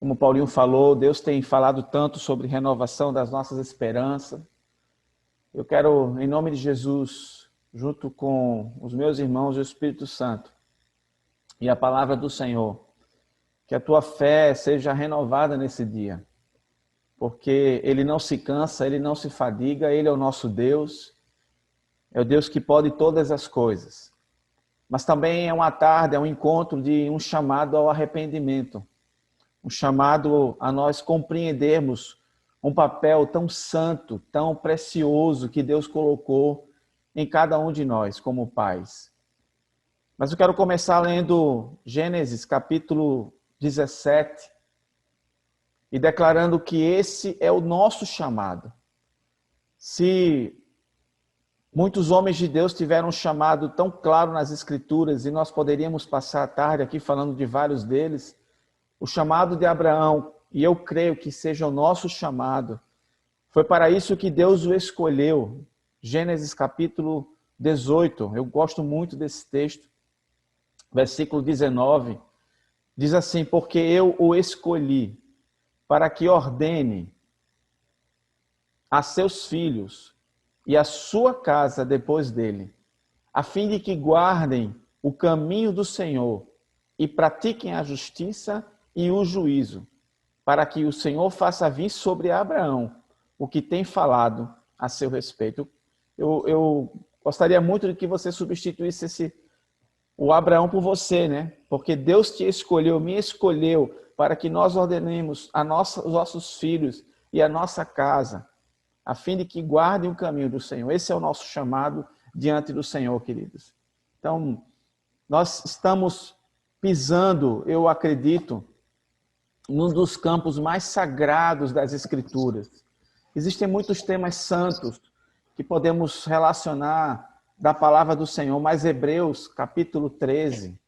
Como Paulinho falou, Deus tem falado tanto sobre renovação das nossas esperanças. Eu quero, em nome de Jesus, junto com os meus irmãos e o Espírito Santo e a palavra do Senhor, que a tua fé seja renovada nesse dia, porque Ele não se cansa, Ele não se fadiga, Ele é o nosso Deus, é o Deus que pode todas as coisas. Mas também é uma tarde, é um encontro de um chamado ao arrependimento, um chamado a nós compreendermos um papel tão santo, tão precioso que Deus colocou em cada um de nós como pais. Mas eu quero começar lendo Gênesis capítulo 17 e declarando que esse é o nosso chamado. Se muitos homens de Deus tiveram um chamado tão claro nas Escrituras, e nós poderíamos passar a tarde aqui falando de vários deles, o chamado de Abraão, e eu creio que seja o nosso chamado, foi para isso que Deus o escolheu. Gênesis capítulo 18, eu gosto muito desse texto, versículo 19, diz assim: porque eu o escolhi para que ordene a seus filhos e a sua casa depois dele, a fim de que guardem o caminho do Senhor e pratiquem a justiça e o juízo, para que o Senhor faça vir sobre Abraão o que tem falado a seu respeito. Eu gostaria muito de que você substituísse o Abraão por você, né? Porque Deus te escolheu, me escolheu, para que nós ordenemos os nossos filhos e a nossa casa, a fim de que guardem o caminho do Senhor. Esse é o nosso chamado diante do Senhor, queridos. Então, nós estamos pisando, eu acredito, num dos campos mais sagrados das Escrituras. Existem muitos temas santos que podemos relacionar da palavra do Senhor, mas Hebreus, capítulo 13,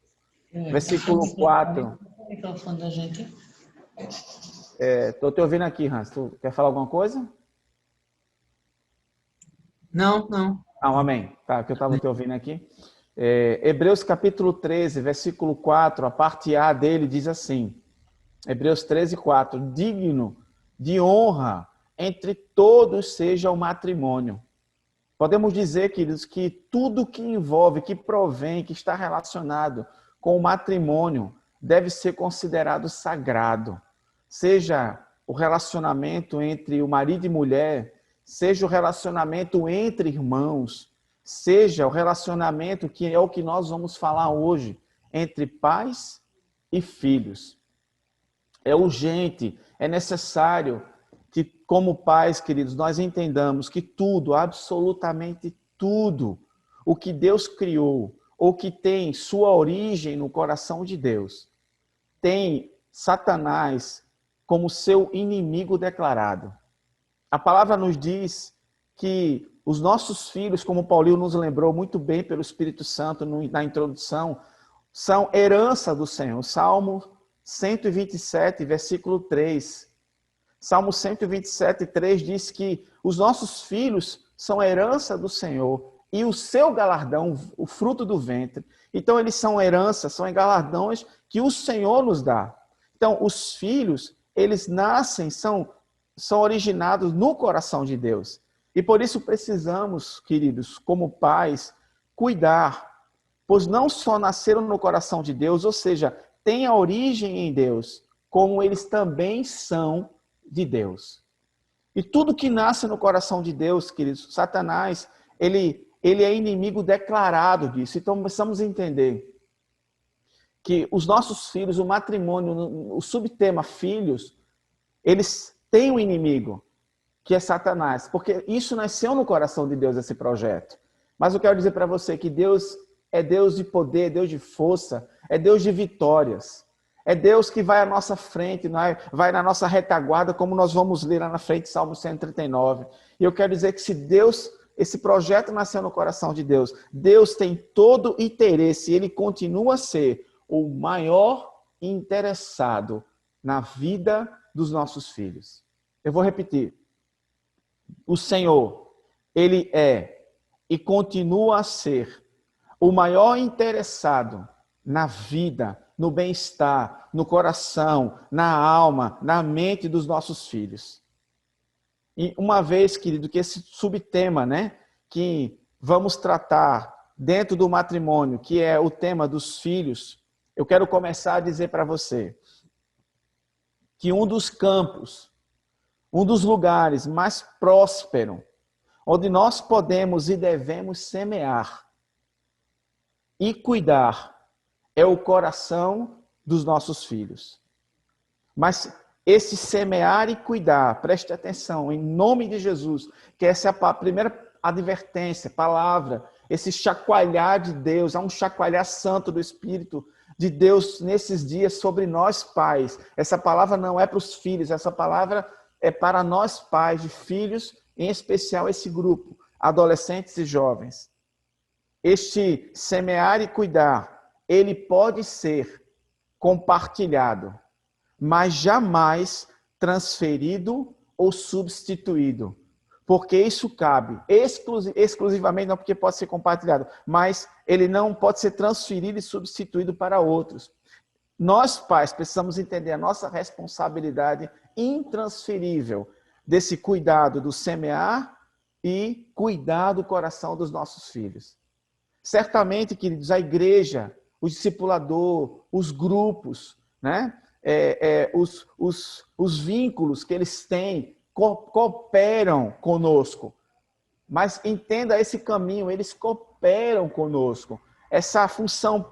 versículo 4. O microfone da gente. Estou te ouvindo aqui, Hans. Tu quer falar alguma coisa? Não. Amém. Tá, que eu estava te ouvindo aqui. Hebreus, capítulo 13, versículo 4, a parte A dele diz assim, Hebreus 13, 4, digno de honra entre todos seja o matrimônio. Podemos dizer, queridos, que tudo que envolve, que provém, que está relacionado com o matrimônio deve ser considerado sagrado. Seja o relacionamento entre o marido e mulher, seja o relacionamento entre irmãos, seja o relacionamento que é o que nós vamos falar hoje, entre pais e filhos. É urgente, é necessário que, como pais, queridos, nós entendamos que tudo, absolutamente tudo, o que Deus criou, ou que tem sua origem no coração de Deus, tem Satanás como seu inimigo declarado. A palavra nos diz que os nossos filhos, como Paulinho nos lembrou muito bem pelo Espírito Santo na introdução, são herança do Senhor. Salmo 127, versículo 3. Salmo 127, 3 diz que os nossos filhos são herança do Senhor e o seu galardão, o fruto do ventre. Então, eles são heranças, são galardões que o Senhor nos dá. Então, os filhos, eles nascem, são originados no coração de Deus. E por isso precisamos, queridos, como pais, cuidar, pois não só nasceram no coração de Deus, ou seja, têm a origem em Deus, como eles também são de Deus. E tudo que nasce no coração de Deus, queridos, Satanás, ele é inimigo declarado disso. Então, precisamos entender que os nossos filhos, o matrimônio, o subtema filhos, eles têm um inimigo, que é Satanás, porque isso nasceu no coração de Deus, esse projeto. Mas eu quero dizer para você que Deus é Deus de poder, é Deus de força, é Deus de vitórias. É Deus que vai à nossa frente, vai na nossa retaguarda, como nós vamos ler lá na frente, Salmo 139. E eu quero dizer que se Deus, esse projeto nasceu no coração de Deus, Deus tem todo interesse, Ele continua a ser o maior interessado na vida dos nossos filhos. Eu vou repetir. O Senhor, Ele é e continua a ser o maior interessado na vida, no bem-estar, no coração, na alma, na mente dos nossos filhos. E uma vez, querido, que esse subtema, né, que vamos tratar dentro do matrimônio, que é o tema dos filhos, eu quero começar a dizer para você que um dos campos, um dos lugares mais prósperos, onde nós podemos e devemos semear e cuidar, é o coração dos nossos filhos. Mas esse semear e cuidar, preste atenção, em nome de Jesus, que essa é a primeira advertência, palavra, esse chacoalhar de Deus, há um chacoalhar santo do Espírito de Deus nesses dias sobre nós pais. Essa palavra não é para os filhos, essa palavra é para nós pais de filhos, em especial esse grupo, adolescentes e jovens. Este semear e cuidar, ele pode ser compartilhado, mas jamais transferido ou substituído. Porque isso cabe exclusivamente, não porque pode ser compartilhado, mas ele não pode ser transferido e substituído para outros. Nós, pais, precisamos entender a nossa responsabilidade intransferível desse cuidado do semear e cuidar do coração dos nossos filhos. Certamente, queridos, a igreja, o discipulador, os grupos, né? Os vínculos que eles têm cooperam conosco. Mas entenda esse caminho, eles cooperam conosco. Essa função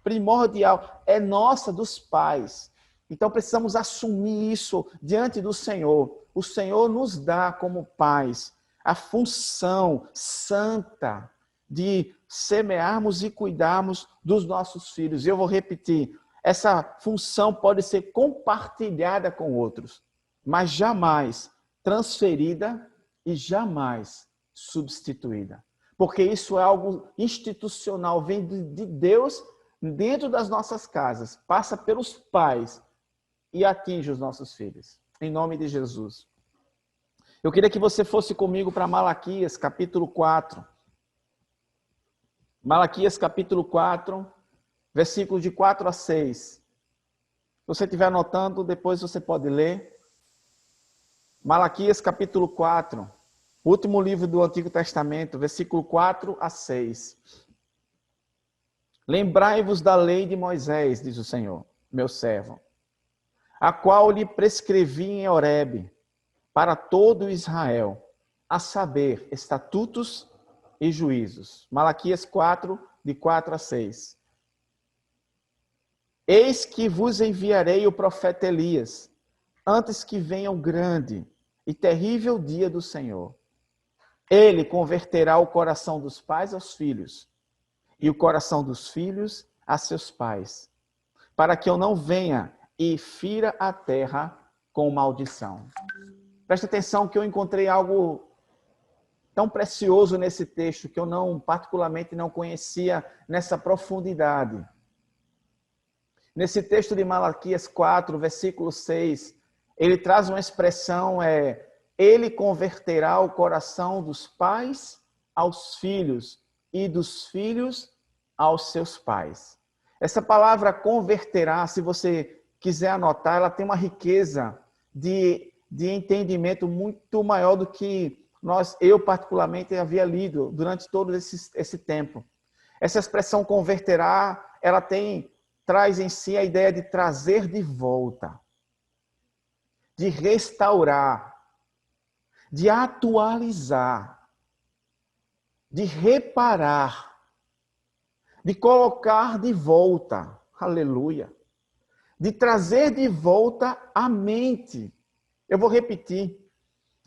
primordial, é nossa, dos pais. Então precisamos assumir isso diante do Senhor. O Senhor nos dá como pais a função santa de semearmos e cuidarmos dos nossos filhos. Eu vou repetir, essa função pode ser compartilhada com outros, mas jamais transferida e jamais substituída. Porque isso é algo institucional, vem de Deus dentro das nossas casas, passa pelos pais e atinge os nossos filhos. Em nome de Jesus. Eu queria que você fosse comigo para Malaquias, capítulo 4. Malaquias, capítulo 4, versículos de 4 a 6. Se você estiver anotando, depois você pode ler. Malaquias, capítulo 4, último livro do Antigo Testamento, versículo 4 a 6. Lembrai-vos da lei de Moisés, diz o Senhor, meu servo, a qual lhe prescrevi em Horebe, para todo Israel, a saber, estatutos e juízos. Malaquias 4, de 4 a 6. Eis que vos enviarei o profeta Elias, antes que venha o grande e terrível dia do Senhor. Ele converterá o coração dos pais aos filhos, e o coração dos filhos a seus pais, para que eu não venha e fira a terra com maldição. Presta atenção que eu encontrei algo tão precioso nesse texto, que eu particularmente não conhecia nessa profundidade. Nesse texto de Malaquias 4, versículo 6, ele traz uma expressão, ele converterá o coração dos pais aos filhos e dos filhos aos seus pais. Essa palavra converterá, se você quiser anotar, ela tem uma riqueza de entendimento muito maior do que eu particularmente havia lido durante todo esse tempo. Essa expressão converterá, ela traz em si a ideia de trazer de volta, de restaurar, de atualizar, de reparar, de colocar de volta, aleluia, de trazer de volta a mente. Eu vou repetir.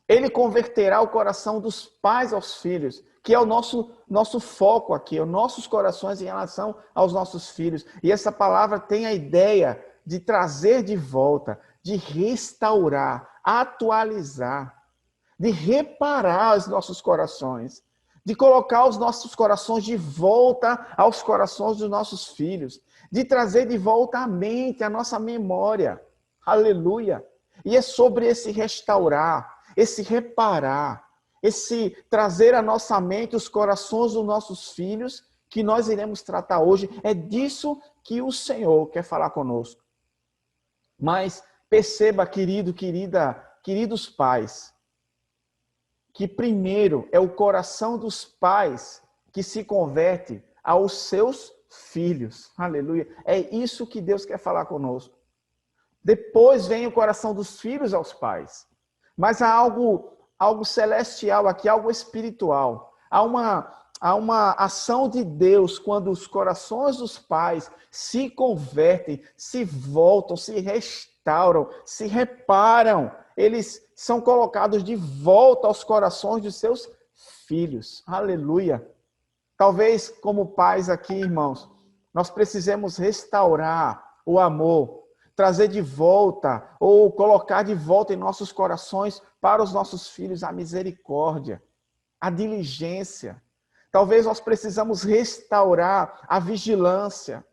Ele converterá o coração dos pais aos filhos, que é o nosso foco aqui, os nossos corações em relação aos nossos filhos. E essa palavra tem a ideia de trazer de volta, de restaurar, atualizar, de reparar os nossos corações, de colocar os nossos corações de volta aos corações dos nossos filhos, de trazer de volta a mente, a nossa memória. Aleluia! E é sobre esse restaurar, esse reparar, esse trazer à nossa mente os corações dos nossos filhos, que nós iremos tratar hoje. É disso que o Senhor quer falar conosco. Mas perceba, querido, querida, queridos pais, que primeiro é o coração dos pais que se converte aos seus filhos. Aleluia. É isso que Deus quer falar conosco. Depois vem o coração dos filhos aos pais. Mas há algo celestial aqui, algo espiritual. Há uma ação de Deus quando os corações dos pais se convertem, se voltam, se restauram, se reparam. Eles são colocados de volta aos corações de seus filhos. Aleluia. Talvez, como pais aqui, irmãos, nós precisemos restaurar o amor, trazer de volta ou colocar de volta em nossos corações para os nossos filhos a misericórdia, a diligência. Talvez nós precisamos restaurar a vigilância.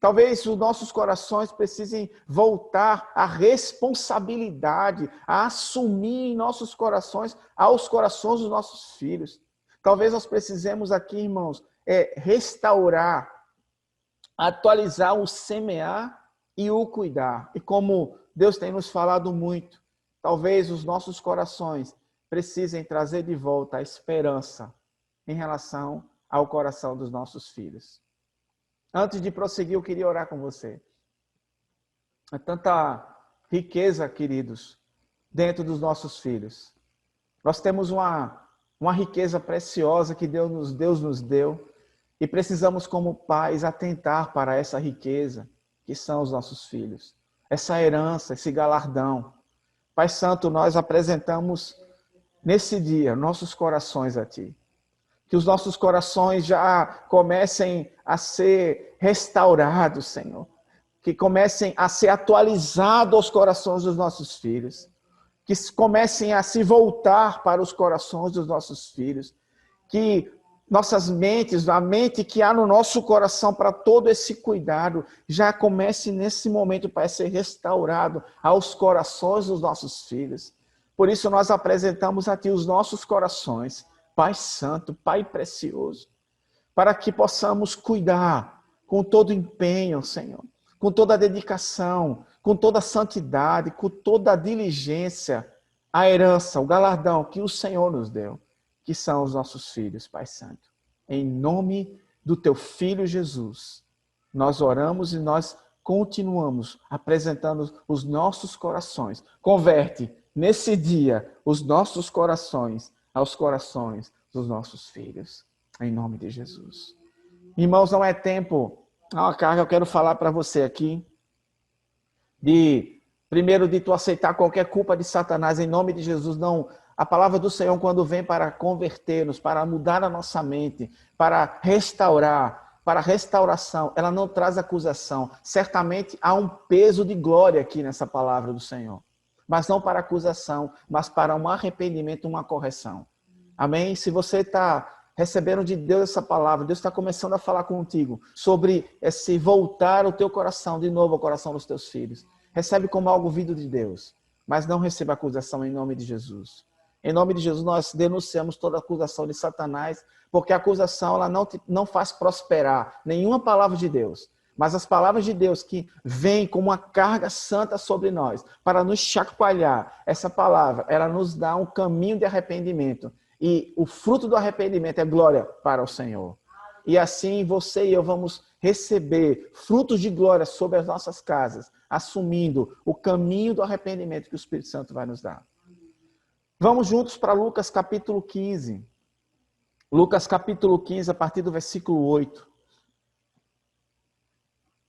Talvez os nossos corações precisem voltar à responsabilidade, a assumir em nossos corações, aos corações dos nossos filhos. Talvez nós precisemos aqui, irmãos, restaurar, atualizar o semear e o cuidar. E como Deus tem nos falado muito, talvez os nossos corações precisem trazer de volta a esperança em relação ao coração dos nossos filhos. Antes de prosseguir, eu queria orar com você. É tanta riqueza, queridos, dentro dos nossos filhos. Nós temos uma riqueza preciosa que Deus nos deu e precisamos, como pais, atentar para essa riqueza que são os nossos filhos. Essa herança, esse galardão. Pai Santo, nós apresentamos nesse dia nossos corações a Ti. Que os nossos corações já comecem a ser restaurados, Senhor. Que comecem a ser atualizados aos corações dos nossos filhos. Que comecem a se voltar para os corações dos nossos filhos. Que nossas mentes, a mente que há no nosso coração para todo esse cuidado, já comece nesse momento para ser restaurado aos corações dos nossos filhos. Por isso nós apresentamos a Ti os nossos corações, Pai Santo, Pai Precioso, para que possamos cuidar com todo empenho, Senhor, com toda a dedicação, com toda a santidade, com toda a diligência, a herança, o galardão que o Senhor nos deu, que são os nossos filhos, Pai Santo. Em nome do Teu Filho Jesus, nós oramos e nós continuamos apresentando os nossos corações. Converte nesse dia os nossos corações aos corações dos nossos filhos. Em nome de Jesus. Irmãos, não é tempo. Há uma carga, eu quero falar para você aqui. Primeiro de tu aceitar qualquer culpa de Satanás em nome de Jesus. Não. A palavra do Senhor, quando vem para converter-nos, para mudar a nossa mente, para restaurar, para restauração, ela não traz acusação. Certamente há um peso de glória aqui nessa palavra do Senhor. Mas não para acusação, mas para um arrependimento, uma correção. Amém? Se você está recebendo de Deus essa palavra, Deus está começando a falar contigo sobre esse voltar o teu coração de novo ao coração dos teus filhos. Recebe como algo vindo de Deus, mas não receba acusação em nome de Jesus. Em nome de Jesus, nós denunciamos toda acusação de Satanás, porque a acusação ela não faz prosperar nenhuma palavra de Deus. Mas as palavras de Deus que vêm como uma carga santa sobre nós, para nos chacoalhar, essa palavra, ela nos dá um caminho de arrependimento. E o fruto do arrependimento é glória para o Senhor. E assim você e eu vamos receber frutos de glória sobre as nossas casas, assumindo o caminho do arrependimento que o Espírito Santo vai nos dar. Vamos juntos para Lucas capítulo 15. Lucas capítulo 15, a partir do versículo 8.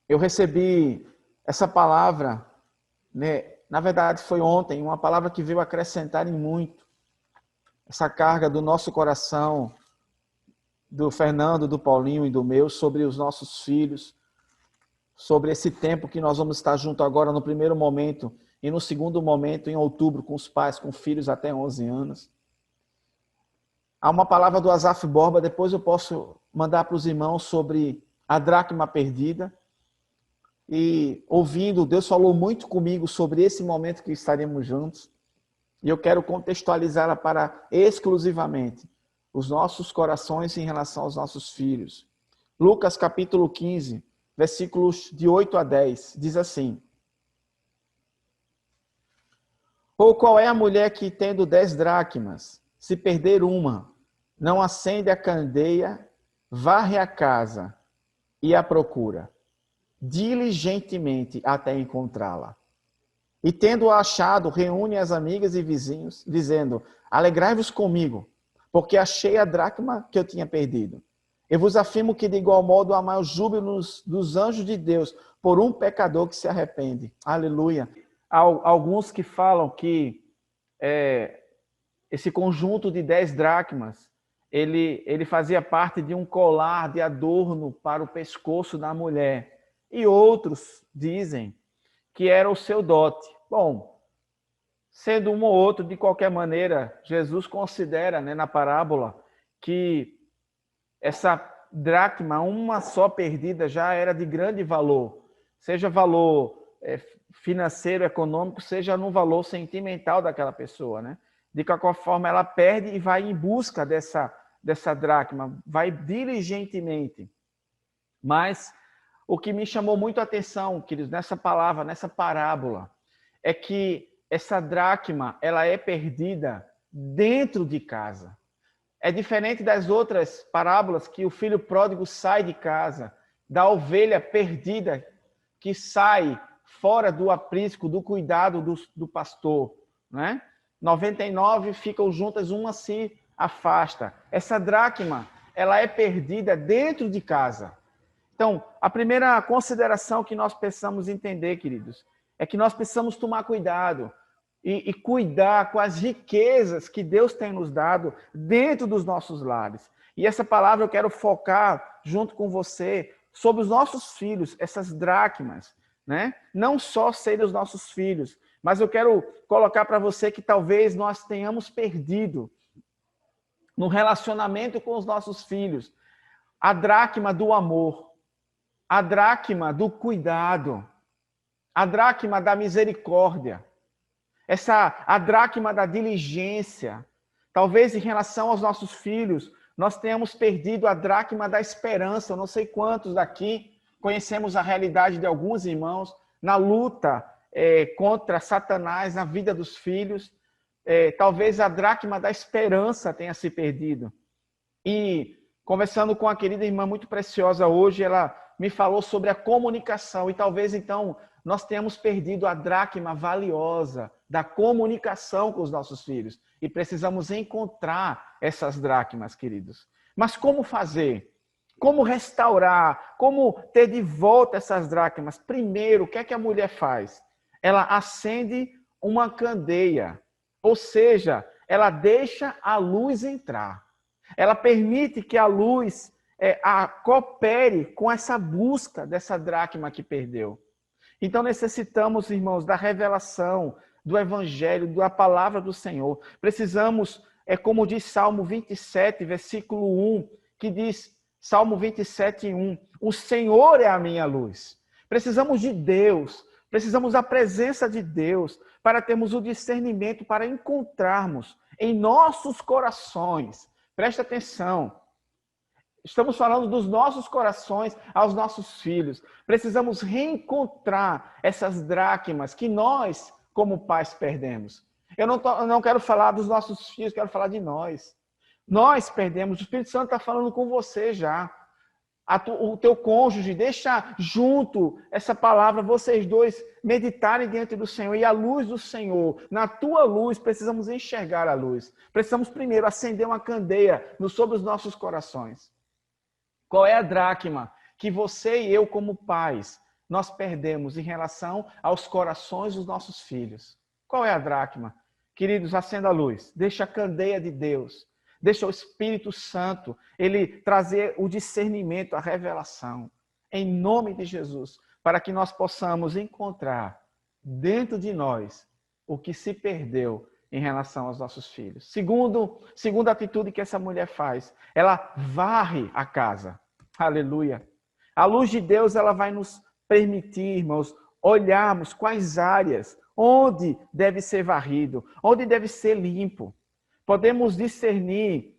Eu recebi essa palavra, né, na verdade foi ontem, uma palavra que veio acrescentar em muito. Essa carga do nosso coração, do Fernando, do Paulinho e do meu, sobre os nossos filhos, sobre esse tempo que nós vamos estar junto agora no primeiro momento, e no segundo momento, em outubro, com os pais, com filhos até 11 anos. Há uma palavra do Asaf Borba, depois eu posso mandar para os irmãos sobre a dracma perdida. E ouvindo, Deus falou muito comigo sobre esse momento que estaremos juntos. E eu quero contextualizá-la para exclusivamente os nossos corações em relação aos nossos filhos. Lucas capítulo 15, versículos de 8 a 10, diz assim: Ou qual é a mulher que, tendo 10 dracmas, se perder uma, não acende a candeia, varre a casa e a procura diligentemente até encontrá-la? E tendo-a achado, reúne as amigas e vizinhos, dizendo: Alegrai-vos comigo, porque achei a dracma que eu tinha perdido. Eu vos afirmo que, de igual modo, há maior júbilo dos anjos de Deus por um pecador que se arrepende. Aleluia. Há alguns que falam que esse conjunto de 10 dracmas, ele fazia parte de um colar de adorno para o pescoço da mulher. E outros dizem que era o seu dote. Bom, sendo um ou outro, de qualquer maneira, Jesus considera, né, na parábola, que essa dracma, uma só perdida, já era de grande valor. Seja valor financeiro, econômico, seja no valor sentimental daquela pessoa, né? De qualquer forma, ela perde e vai em busca dessa dracma, vai diligentemente. Mas o que me chamou muito a atenção, queridos, nessa palavra, nessa parábola, é que essa dracma, ela é perdida dentro de casa. É diferente das outras parábolas que o filho pródigo sai de casa, da ovelha perdida que sai fora do aprisco, do cuidado do pastor, né? 99 ficam juntas, uma se afasta. Essa dracma, ela é perdida dentro de casa. Então, a primeira consideração que nós precisamos entender, queridos, é que nós precisamos tomar cuidado e cuidar com as riquezas que Deus tem nos dado dentro dos nossos lares. E essa palavra eu quero focar junto com você sobre os nossos filhos, essas dracmas, né? Não só serem os nossos filhos, mas eu quero colocar para você que talvez nós tenhamos perdido no relacionamento com os nossos filhos a dracma do amor, a dracma do cuidado, a dracma da misericórdia, a dracma da diligência. Talvez em relação aos nossos filhos, nós tenhamos perdido a dracma da esperança. Eu não sei quantos daqui conhecemos a realidade de alguns irmãos na luta contra Satanás na vida dos filhos. Talvez a dracma da esperança tenha se perdido. E conversando com a querida irmã muito preciosa hoje, ela me falou sobre a comunicação. E talvez então nós tenhamos perdido a dracma valiosa da comunicação com os nossos filhos. E precisamos encontrar essas dracmas, queridos. Mas como fazer? Como restaurar? Como ter de volta essas dracmas? Primeiro, o que é que a mulher faz? Ela acende uma candeia. Ou seja, ela deixa a luz entrar. Ela permite que a luz coopere com essa busca dessa dracma que perdeu. Então necessitamos, irmãos, da revelação, do evangelho, da palavra do Senhor. Precisamos, como diz Salmo 27, versículo 1, que diz, Salmo 27, 1, o Senhor é a minha luz. Precisamos de Deus, precisamos da presença de Deus para termos o discernimento, para encontrarmos em nossos corações. Presta atenção. Estamos falando dos nossos corações aos nossos filhos. Precisamos reencontrar essas dracmas que nós, como pais, perdemos. Eu não quero falar dos nossos filhos, quero falar de nós. Nós perdemos. O Espírito Santo está falando com você já. O teu cônjuge, deixa junto essa palavra, vocês dois meditarem diante do Senhor. E a luz do Senhor, na tua luz, precisamos enxergar a luz. Precisamos primeiro acender uma candeia sobre os nossos corações. Qual é a dracma que você e eu, como pais, nós perdemos em relação aos corações dos nossos filhos? Qual é a dracma? Queridos, acenda a luz. Deixa a candeia de Deus. Deixa o Espírito Santo, ele trazer o discernimento, a revelação. Em nome de Jesus. Para que nós possamos encontrar dentro de nós o que se perdeu em relação aos nossos filhos. Segunda atitude que essa mulher faz, ela varre a casa. Aleluia. A luz de Deus, ela vai nos permitir, irmãos, olharmos quais áreas, onde deve ser varrido, onde deve ser limpo. Podemos discernir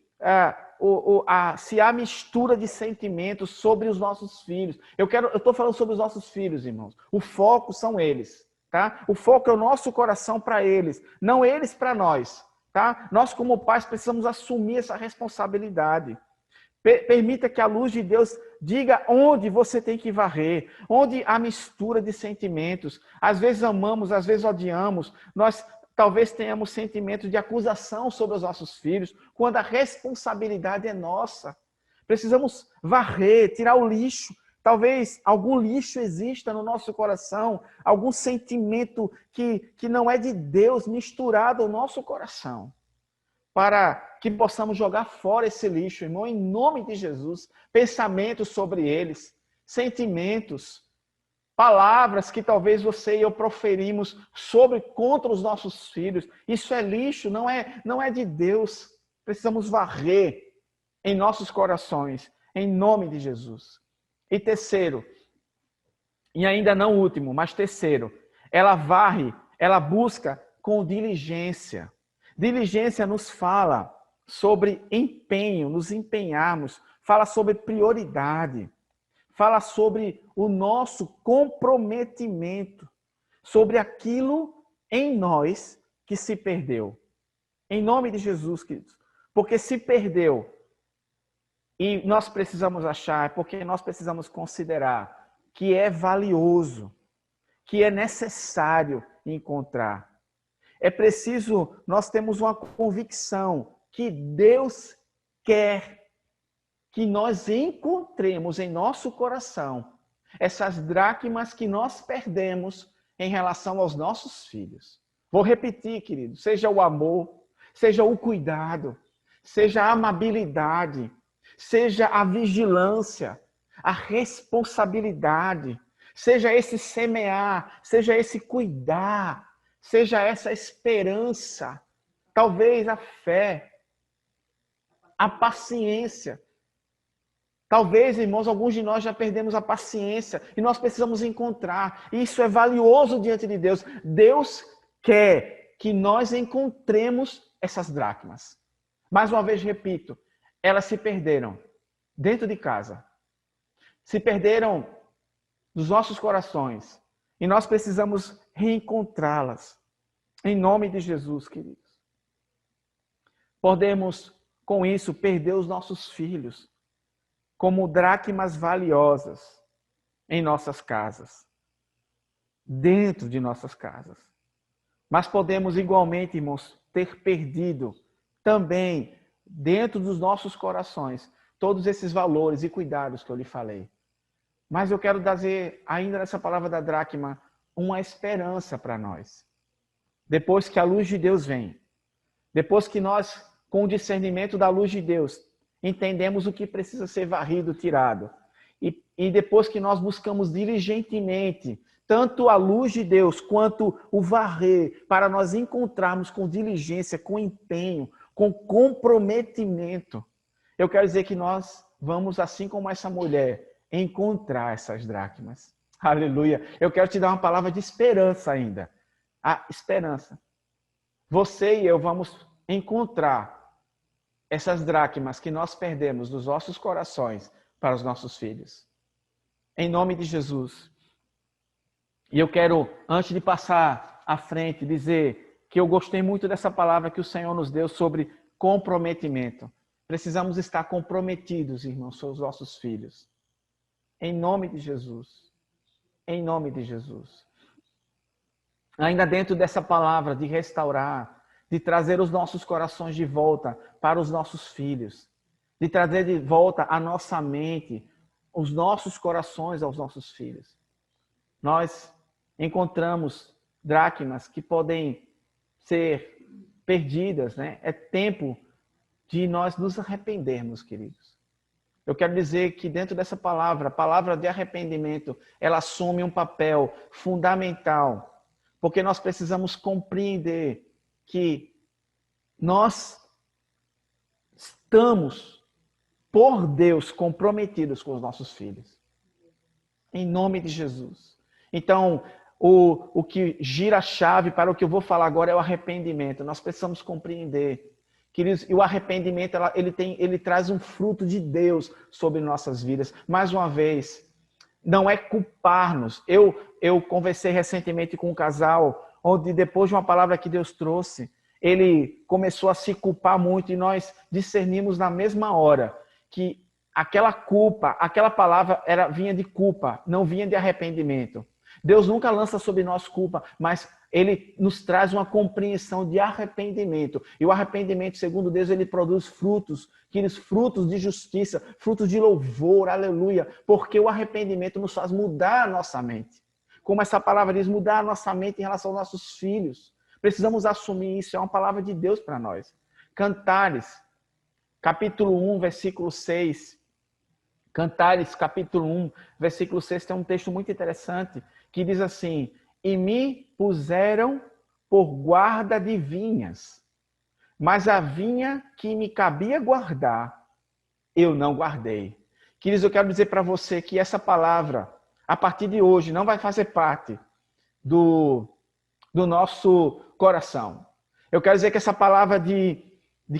se há mistura de sentimentos sobre os nossos filhos. Eu estou falando sobre os nossos filhos, irmãos. O foco são eles, tá? O foco é o nosso coração para eles, não eles para nós, tá? Nós, como pais, precisamos assumir essa responsabilidade. Permita que a luz de Deus diga onde você tem que varrer, onde há mistura de sentimentos. Às vezes amamos, às vezes odiamos. Nós talvez tenhamos sentimentos de acusação sobre os nossos filhos, quando a responsabilidade é nossa. Precisamos varrer, tirar o lixo. Talvez algum lixo exista no nosso coração, algum sentimento que não é de Deus misturado ao nosso coração. Para que possamos jogar fora esse lixo, irmão, em nome de Jesus. Pensamentos sobre eles, sentimentos, palavras que talvez você e eu proferimos contra os nossos filhos. Isso é lixo, não é de Deus. Precisamos varrer em nossos corações, em nome de Jesus. E terceiro, e ainda não último, mas terceiro, ela varre, ela busca com diligência. Diligência nos fala sobre empenho, nos empenharmos, fala sobre prioridade, fala sobre o nosso comprometimento, sobre aquilo em nós que se perdeu. Em nome de Jesus, queridos. Porque se perdeu e nós precisamos achar, é porque nós precisamos considerar que é valioso, que é necessário encontrar. É preciso, nós temos uma convicção que Deus quer que nós encontremos em nosso coração essas dracmas que nós perdemos em relação aos nossos filhos. Vou repetir, querido, seja o amor, seja o cuidado, seja a amabilidade, seja a vigilância, a responsabilidade, seja esse semear, seja esse cuidar, seja essa esperança, talvez a fé, a paciência. Talvez, irmãos, alguns de nós já perdemos a paciência e nós precisamos encontrar. Isso é valioso diante de Deus. Deus quer que nós encontremos essas dracmas. Mais uma vez, repito, elas se perderam dentro de casa. Se perderam dos nossos corações. E nós precisamos reencontrá-las. Em nome de Jesus, queridos. Podemos, com isso, perder os nossos filhos como dracmas valiosas em nossas casas, dentro de nossas casas. Mas podemos igualmente, irmãos, ter perdido também dentro dos nossos corações todos esses valores e cuidados que eu lhe falei. Mas eu quero trazer ainda nessa palavra da dracma uma esperança para nós. Depois que a luz de Deus vem, depois que nós, com o discernimento da luz de Deus, entendemos o que precisa ser varrido, tirado. E depois que nós buscamos diligentemente, tanto a luz de Deus quanto o varrer, para nós encontrarmos com diligência, com empenho, com comprometimento. Eu quero dizer que nós vamos, assim como essa mulher, encontrar essas dracmas. Aleluia. Eu quero te dar uma palavra de esperança ainda. A esperança. Você e eu vamos encontrar essas dracmas que nós perdemos dos nossos corações para os nossos filhos. Em nome de Jesus. E eu quero, antes de passar à frente, dizer que eu gostei muito dessa palavra que o Senhor nos deu sobre comprometimento. Precisamos estar comprometidos, irmãos, com os nossos filhos. Em nome de Jesus. Em nome de Jesus. Ainda dentro dessa palavra de restaurar, de trazer os nossos corações de volta para os nossos filhos, de trazer de volta a nossa mente, os nossos corações aos nossos filhos. Nós encontramos dracmas que podem ser perdidas, né? É tempo de nós nos arrependermos, queridos. Eu quero dizer que dentro dessa palavra, a palavra de arrependimento, ela assume um papel fundamental, porque nós precisamos compreender que nós estamos, por Deus, comprometidos com os nossos filhos. Em nome de Jesus. Então, o que gira a chave para o que eu vou falar agora é o arrependimento. Nós precisamos compreender Queridos, e o arrependimento, ele traz um fruto de Deus sobre nossas vidas. Mais uma vez, não é culpar-nos. Eu conversei recentemente com um casal, onde depois de uma palavra que Deus trouxe, ele começou a se culpar muito e nós discernimos na mesma hora que aquela culpa, aquela palavra vinha de culpa, não vinha de arrependimento. Deus nunca lança sobre nós culpa, mas ele nos traz uma compreensão de arrependimento. E o arrependimento, segundo Deus, ele produz frutos, frutos de justiça, frutos de louvor, aleluia. Porque o arrependimento nos faz mudar a nossa mente. Como essa palavra diz, mudar a nossa mente em relação aos nossos filhos. Precisamos assumir isso, é uma palavra de Deus para nós. Cantares, capítulo 1, versículo 6. Cantares, capítulo 1, versículo 6, tem um texto muito interessante, que diz assim: e me puseram por guarda de vinhas, mas a vinha que me cabia guardar, eu não guardei. Queridos, eu quero dizer para você que essa palavra, a partir de hoje, não vai fazer parte do nosso coração. Eu quero dizer que essa palavra de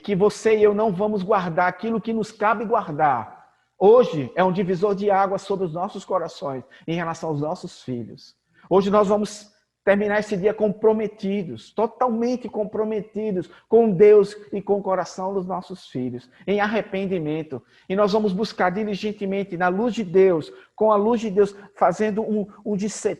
que você e eu não vamos guardar aquilo que nos cabe guardar, hoje é um divisor de águas sobre os nossos corações em relação aos nossos filhos. Hoje nós vamos terminar esse dia comprometidos, totalmente comprometidos com Deus e com o coração dos nossos filhos, em arrependimento. E nós vamos buscar diligentemente, na luz de Deus, com a luz de Deus, fazendo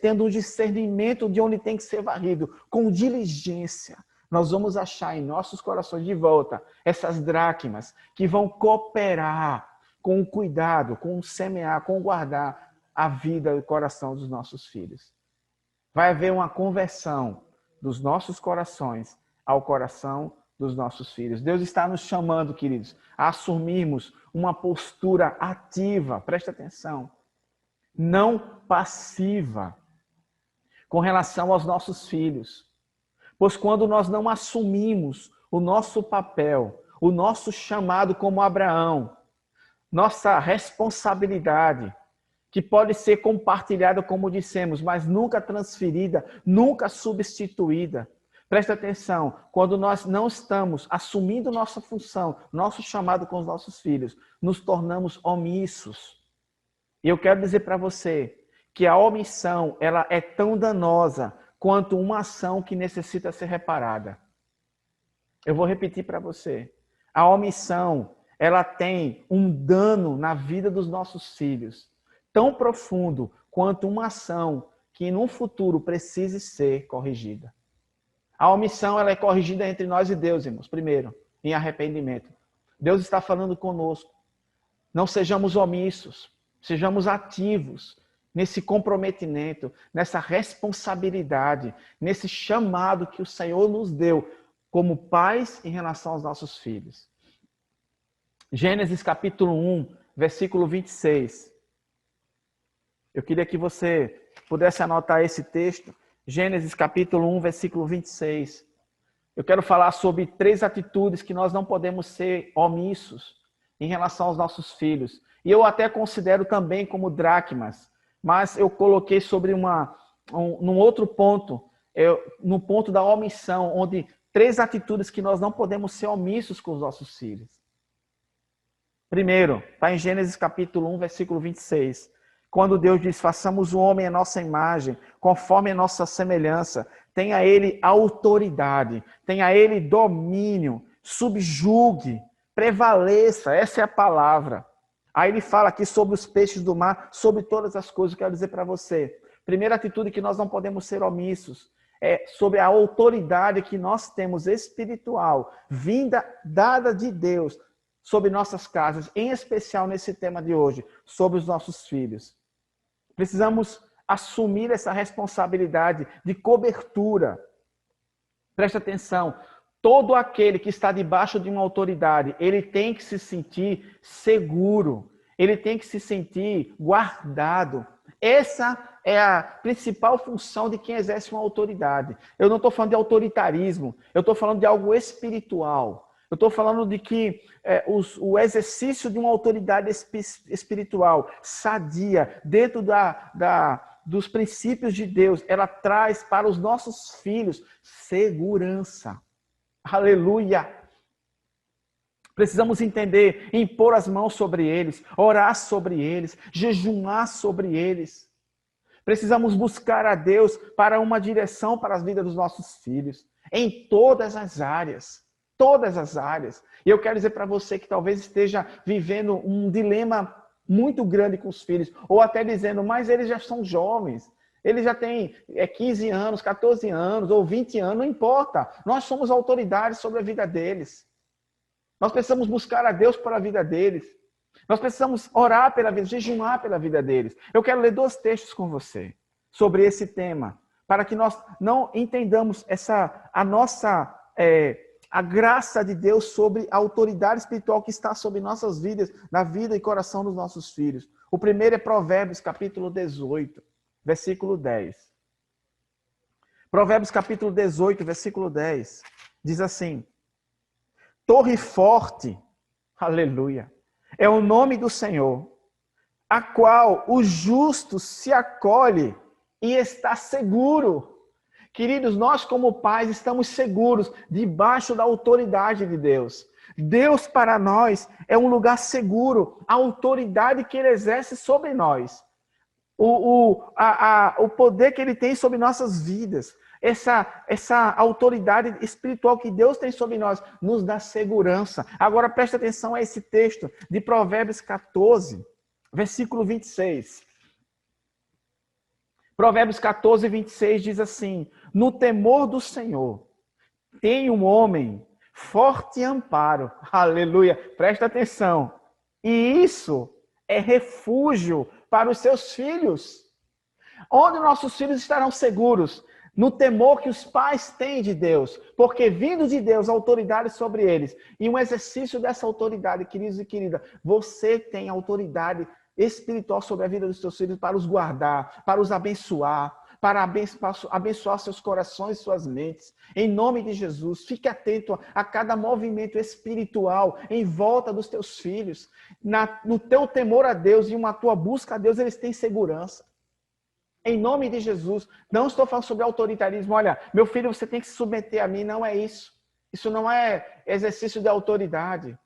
tendo um discernimento de onde tem que ser varrido, com diligência. Nós vamos achar em nossos corações de volta essas dracmas que vão cooperar com o cuidado, com o semear, com o guardar a vida e o coração dos nossos filhos. Vai haver uma conversão dos nossos corações ao coração dos nossos filhos. Deus está nos chamando, queridos, a assumirmos uma postura ativa, presta atenção, não passiva, com relação aos nossos filhos. Pois quando nós não assumimos o nosso papel, o nosso chamado como Abraão, nossa responsabilidade, que pode ser compartilhada, como dissemos, mas nunca transferida, nunca substituída. Presta atenção, quando nós não estamos assumindo nossa função, nosso chamado com os nossos filhos, nos tornamos omissos. E eu quero dizer para você que a omissão, ela é tão danosa quanto uma ação que necessita ser reparada. Eu vou repetir para você. A omissão, ela tem um dano na vida dos nossos filhos, tão profundo quanto uma ação que no futuro precise ser corrigida. A omissão, ela é corrigida entre nós e Deus, irmãos. Primeiro, em arrependimento. Deus está falando conosco. Não sejamos omissos, sejamos ativos nesse comprometimento, nessa responsabilidade, nesse chamado que o Senhor nos deu como pais em relação aos nossos filhos. Gênesis capítulo 1, versículo 26. Eu queria que você pudesse anotar esse texto. Gênesis capítulo 1, versículo 26. Eu quero falar sobre 3 atitudes que nós não podemos ser omissos em relação aos nossos filhos. E eu até considero também como dracmas, mas eu coloquei sobre num outro ponto, no ponto da omissão, onde 3 atitudes que nós não podemos ser omissos com os nossos filhos. Primeiro, está em Gênesis capítulo 1, versículo 26. Quando Deus diz, façamos o homem à nossa imagem, conforme a nossa semelhança, tenha ele autoridade, tenha ele domínio, subjugue, prevaleça, essa é a palavra. Aí ele fala aqui sobre os peixes do mar, sobre todas as coisas. Eu quero dizer para você, primeira atitude que nós não podemos ser omissos, é sobre a autoridade que nós temos espiritual, vinda, dada de Deus, sobre nossas casas, em especial nesse tema de hoje, sobre os nossos filhos. Precisamos assumir essa responsabilidade de cobertura. Presta atenção, todo aquele que está debaixo de uma autoridade, ele tem que se sentir seguro, ele tem que se sentir guardado. Essa é a principal função de quem exerce uma autoridade. Eu não estou falando de autoritarismo, eu estou falando de algo espiritual. Eu estou falando de que o exercício de uma autoridade espiritual sadia, dentro dos princípios de Deus, ela traz para os nossos filhos segurança. Aleluia! Precisamos entender, impor as mãos sobre eles, orar sobre eles, jejuar sobre eles. Precisamos buscar a Deus para uma direção para as vidas dos nossos filhos, em todas as áreas. Todas as áreas. E eu quero dizer para você que talvez esteja vivendo um dilema muito grande com os filhos, ou até dizendo, mas eles já são jovens, eles já têm 15 anos, 14 anos, ou 20 anos, não importa. Nós somos autoridades sobre a vida deles. Nós precisamos buscar a Deus para a vida deles. Nós precisamos orar pela vida, jejuar pela vida deles. Eu quero ler 2 textos com você sobre esse tema, para que nós não entendamos a graça de Deus sobre a autoridade espiritual que está sobre nossas vidas, na vida e coração dos nossos filhos. O primeiro é Provérbios, capítulo 18, versículo 10. Provérbios, capítulo 18, versículo 10, diz assim: Torre forte, aleluia, é o nome do Senhor, a qual o justo se acolhe e está seguro. Queridos, nós como pais estamos seguros debaixo da autoridade de Deus. Deus para nós é um lugar seguro, a autoridade que Ele exerce sobre nós. O poder que Ele tem sobre nossas vidas. Essa autoridade espiritual que Deus tem sobre nós nos dá segurança. Agora presta atenção a esse texto de Provérbios 14, versículo 26. Provérbios 14, 26 diz assim: No temor do Senhor tem um homem forte amparo. Aleluia, presta atenção. E isso é refúgio para os seus filhos. Onde nossos filhos estarão seguros? No temor que os pais têm de Deus, porque vindo de Deus, a autoridade sobre eles, e um exercício dessa autoridade, queridos e queridas, você tem autoridade espiritual sobre a vida dos seus filhos para os guardar, para os abençoar, para abençoar seus corações e suas mentes. Em nome de Jesus, fique atento a cada movimento espiritual em volta dos teus filhos. No teu temor a Deus e uma tua busca a Deus, eles têm segurança. Em nome de Jesus, não estou falando sobre autoritarismo. Olha, meu filho, você tem que se submeter a mim. Não é isso. Isso não é exercício de autoridade.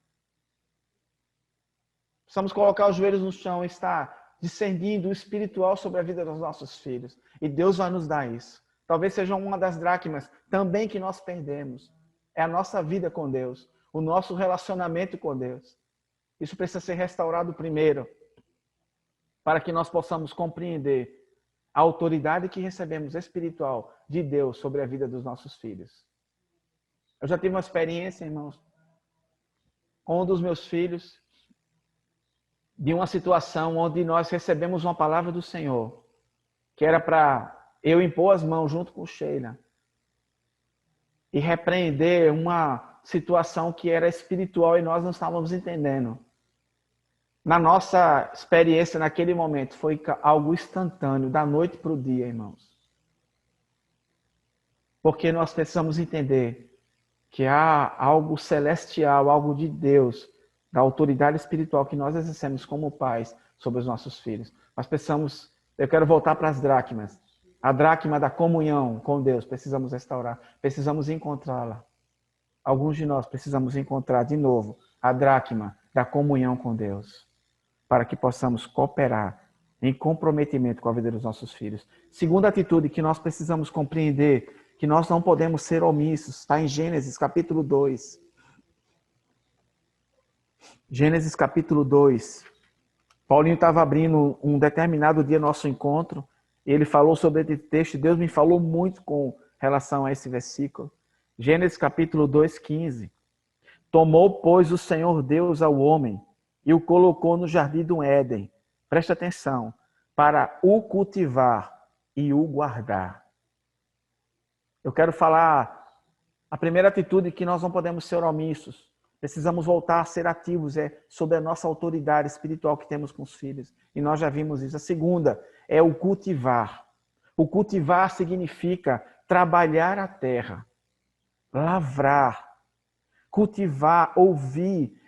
Precisamos colocar os joelhos no chão e estar discernindo o espiritual sobre a vida dos nossos filhos. E Deus vai nos dar isso. Talvez seja uma das dracmas também que nós perdemos. É a nossa vida com Deus. O nosso relacionamento com Deus. Isso precisa ser restaurado primeiro. Para que nós possamos compreender a autoridade que recebemos espiritual de Deus sobre a vida dos nossos filhos. Eu já tive uma experiência, irmãos, com um dos meus filhos, de uma situação onde nós recebemos uma palavra do Senhor, que era para eu impor as mãos junto com Sheila e repreender uma situação que era espiritual e nós não estávamos entendendo. Na nossa experiência naquele momento, foi algo instantâneo, da noite para o dia, irmãos. Porque nós precisamos entender que há algo celestial, algo de Deus, da autoridade espiritual que nós exercemos como pais sobre os nossos filhos. Nós precisamos, eu quero voltar para as dracmas. A dracma da comunhão com Deus, precisamos restaurar, precisamos encontrá-la. Alguns de nós precisamos encontrar de novo a dracma da comunhão com Deus, para que possamos cooperar em comprometimento com a vida dos nossos filhos. Segunda atitude que nós precisamos compreender, que nós não podemos ser omissos, está em Gênesis capítulo 2. Gênesis capítulo 2. Paulinho estava abrindo um determinado dia nosso encontro, e ele falou sobre esse texto, e Deus me falou muito com relação a esse versículo. Gênesis capítulo 2, 15. Tomou, pois, o Senhor Deus ao homem, e o colocou no jardim do Éden. Presta atenção. Para o cultivar e o guardar. Eu quero falar a primeira atitude que nós não podemos ser omissos. Precisamos voltar a ser ativos sobre a nossa autoridade espiritual que temos com os filhos. E nós já vimos isso. A segunda é o cultivar. O cultivar significa trabalhar a terra, lavrar, cultivar, ouvir,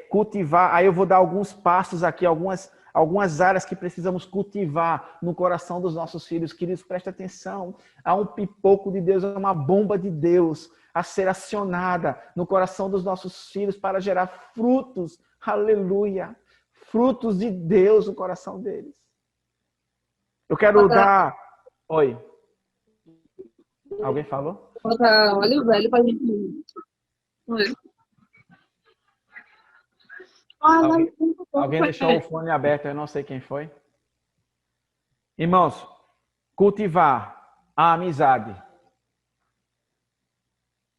cultivar. Aí eu vou dar alguns passos aqui, algumas algumas áreas que precisamos cultivar no coração dos nossos filhos. Queridos, presta atenção. Há um pipoco de Deus, há uma bomba de Deus a ser acionada no coração dos nossos filhos para gerar frutos. Aleluia! Frutos de Deus no coração deles. Eu quero dar... Oi. Alguém falou? Botar óleo velho pra gente... Alguém deixou o fone aberto, eu não sei quem foi. Irmãos, cultivar a amizade.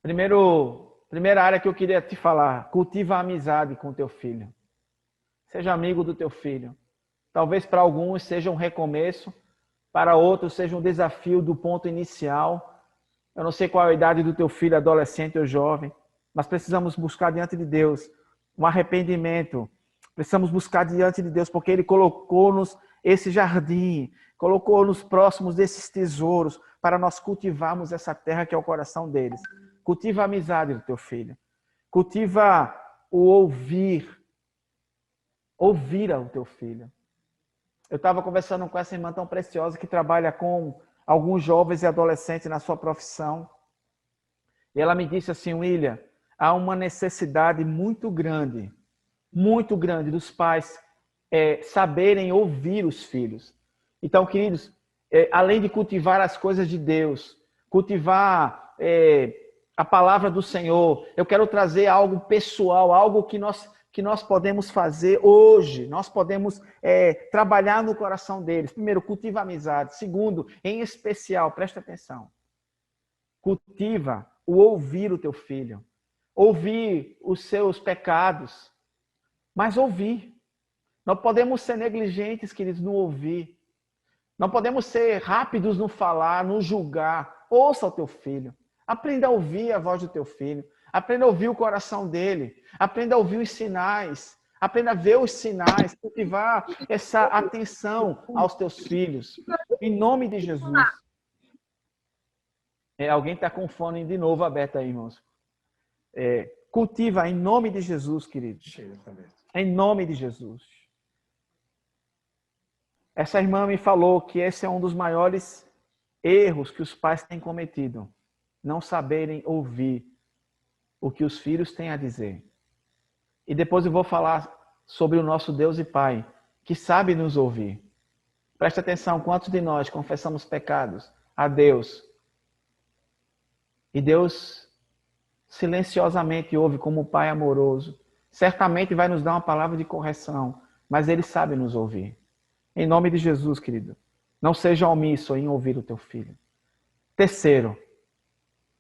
Primeira área que eu queria te falar, cultiva a amizade com o teu filho. Seja amigo do teu filho. Talvez para alguns seja um recomeço, para outros seja um desafio do ponto inicial. Eu não sei qual é a idade do teu filho, adolescente ou jovem, mas precisamos buscar diante de Deus um arrependimento. Precisamos buscar diante de Deus, porque Ele colocou-nos esse jardim, colocou-nos próximos desses tesouros, para nós cultivarmos essa terra que é o coração deles. Cultiva a amizade do teu filho. Cultiva o ouvir. Ouvir ao teu filho. Eu estava conversando com essa irmã tão preciosa que trabalha com alguns jovens e adolescentes na sua profissão. E ela me disse assim, William, há uma necessidade muito grande dos pais saberem ouvir os filhos. Então, queridos, além de cultivar as coisas de Deus, cultivar a palavra do Senhor, eu quero trazer algo pessoal, algo que nós podemos fazer hoje. Nós podemos trabalhar no coração deles. Primeiro, cultiva a amizade. Segundo, em especial, presta atenção, cultiva o ouvir o teu filho. Ouvir os seus pecados, mas ouvir. Não podemos ser negligentes, queridos, no ouvir. Não podemos ser rápidos no falar, no julgar. Ouça o teu filho. Aprenda a ouvir a voz do teu filho. Aprenda a ouvir o coração dele. Aprenda a ouvir os sinais. Aprenda a ver os sinais. Cultivar essa atenção aos teus filhos. Em nome de Jesus. Alguém está com o fone de novo aberto aí, irmãos. Cultiva em nome de Jesus, queridos. Em nome de Jesus. Essa irmã me falou que esse é um dos maiores erros que os pais têm cometido. Não saberem ouvir o que os filhos têm a dizer. E depois eu vou falar sobre o nosso Deus e Pai, que sabe nos ouvir. Preste atenção, quantos de nós confessamos pecados a Deus? E Deus silenciosamente ouve como Pai amoroso. Certamente vai nos dar uma palavra de correção, mas Ele sabe nos ouvir. Em nome de Jesus, querido, não seja omisso em ouvir o teu filho. Terceiro,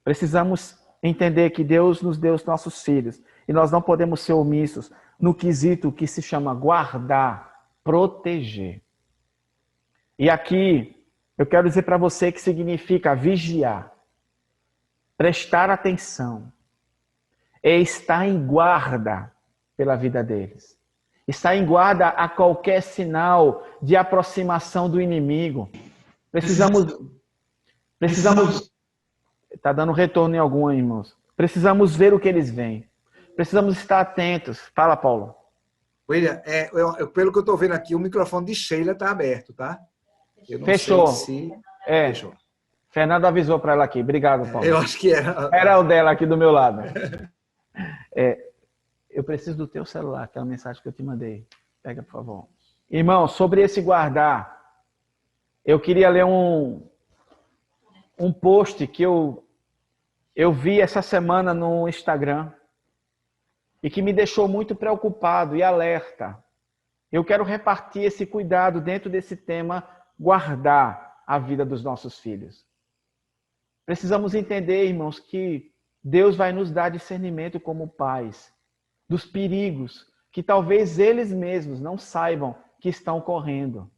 precisamos entender que Deus nos deu os nossos filhos e nós não podemos ser omissos no quesito que se chama guardar, proteger. E aqui eu quero dizer para você que significa vigiar, prestar atenção, estar em guarda pela vida deles. Estar em guarda a qualquer sinal de aproximação do inimigo. Precisamos... Está dando retorno em algum, irmãos. Precisamos ver o que eles veem. Precisamos estar atentos. Fala, Paulo. William, pelo que eu estou vendo aqui, o microfone de Sheila está aberto, tá? Eu não Fechou. sei se... Fechou. Fernando avisou para ela aqui. Obrigado, Paulo. Eu acho que era. Era o dela aqui do meu lado. Eu preciso do teu celular, aquela mensagem que eu te mandei. Pega, por favor. Irmão, sobre esse guardar, eu queria ler um post que eu vi essa semana no Instagram e que me deixou muito preocupado e alerta. Eu quero repartir esse cuidado dentro desse tema, guardar a vida dos nossos filhos. Precisamos entender, irmãos, que Deus vai nos dar discernimento como pais dos perigos que talvez eles mesmos não saibam que estão correndo.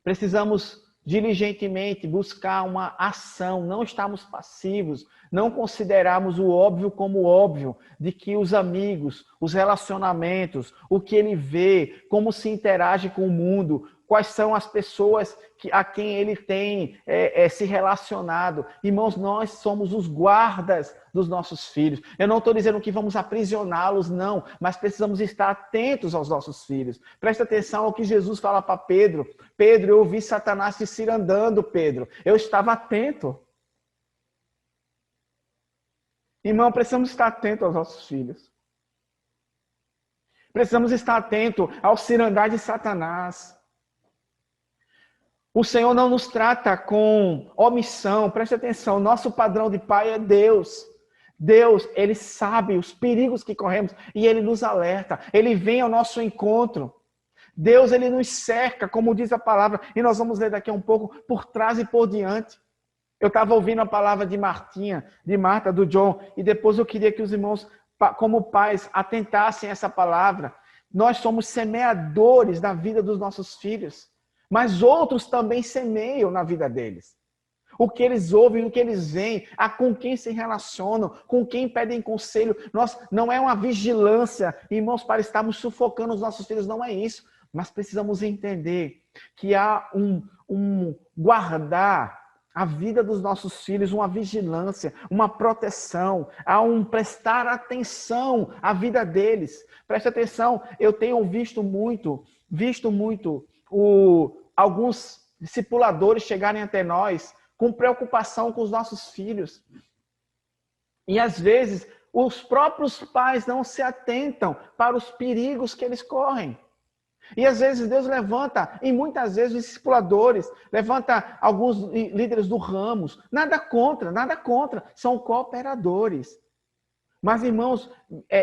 Precisamos diligentemente buscar uma ação, não estarmos passivos, não considerarmos o óbvio como óbvio, de que os amigos, os relacionamentos, o que ele vê, como se interage com o mundo, quais são as pessoas a quem ele tem se relacionado. Irmãos, nós somos os guardas dos nossos filhos. Eu não estou dizendo que vamos aprisioná-los, não, mas precisamos estar atentos aos nossos filhos. Presta atenção ao que Jesus fala para Pedro. Pedro, eu vi Satanás te cirandando, Pedro. Eu estava atento. Irmão, precisamos estar atentos aos nossos filhos. Precisamos estar atentos ao cirandar de Satanás. O Senhor não nos trata com omissão. Preste atenção, nosso padrão de pai é Deus. Deus, Ele sabe os perigos que corremos e Ele nos alerta. Ele vem ao nosso encontro. Deus, Ele nos cerca, como diz a palavra, e nós vamos ler daqui a um pouco, por trás e por diante. Eu estava ouvindo a palavra de Marta, do John, e depois eu queria que os irmãos, como pais, atentassem a essa palavra. Nós somos semeadores da vida dos nossos filhos, mas outros também semeiam na vida deles. O que eles ouvem, o que eles veem, com quem se relacionam, com quem pedem conselho. Não é uma vigilância, irmãos, para estarmos sufocando os nossos filhos, não é isso. Mas precisamos entender que há um guardar a vida dos nossos filhos, uma vigilância, uma proteção, há um prestar atenção à vida deles. Preste atenção, eu tenho visto muito alguns discipuladores chegarem até nós com preocupação com os nossos filhos. E às vezes os próprios pais não se atentam para os perigos que eles correm. E às vezes Deus levanta, e muitas vezes os discipuladores, levanta alguns líderes do ramos, nada contra, são cooperadores. Mas, irmãos,